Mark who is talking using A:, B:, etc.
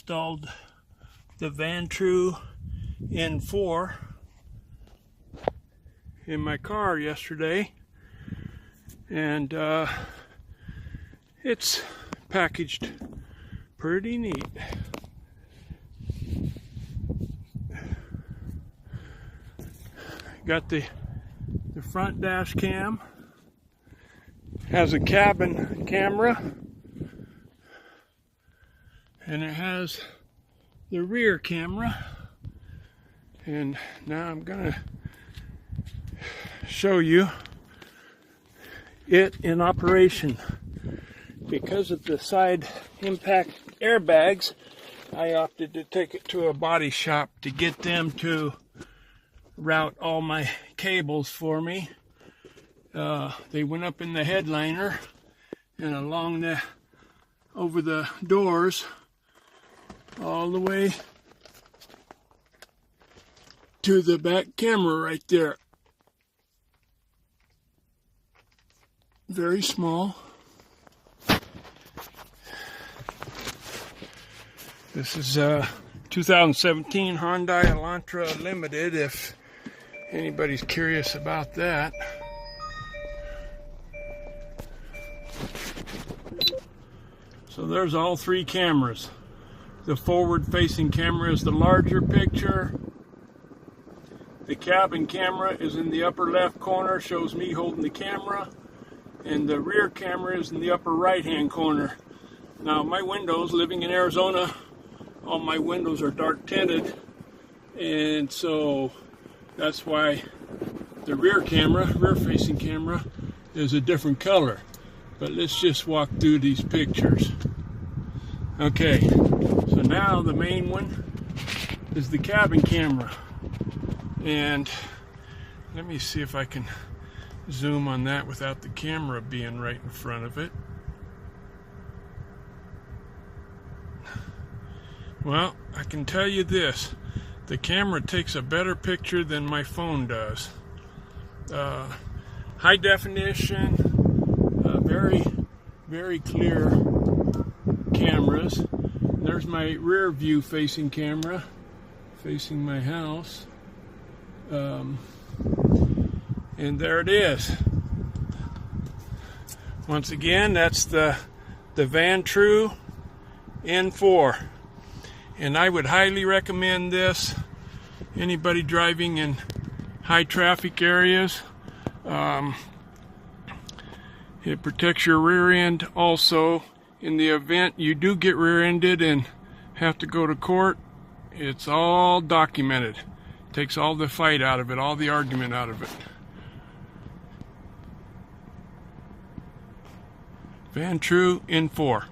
A: installed the Vantrue N4 in my car yesterday, and it's packaged pretty neat. Got the front dash cam, has a cabin camera, and it has the rear camera. And now I'm gonna show you it in operation. Because of the side impact airbags, I opted to take it to a body shop to get them to route all my cables for me. They went up in the headliner and along over the doors all the way to the back camera right there. Very small. This is a 2017 Hyundai Elantra Limited, if anybody's curious about that. So there's all three cameras. The forward-facing camera is the larger picture. The cabin camera is in the upper left corner, shows me holding the camera. And the rear camera is in the upper right-hand corner. Now, my windows, living in Arizona, all my windows are dark tinted, and so that's why the rear facing camera is a different color. But let's just walk through these pictures. Okay, so now the main one is the cabin camera, and let me see if I can zoom on that without the camera being right in front of it. Well, I can tell you this, the camera takes a better picture than my phone does. High definition, very, very clear cameras. There's my rear view facing camera, facing my house. And there it is. Once again, that's the Vantrue N4. And I would highly recommend this. Anybody driving in high traffic areas. It protects your rear end also. In the event you do get rear-ended and have to go to court, it's all documented. Takes all the fight out of it, all the argument out of it. Vantrue N4.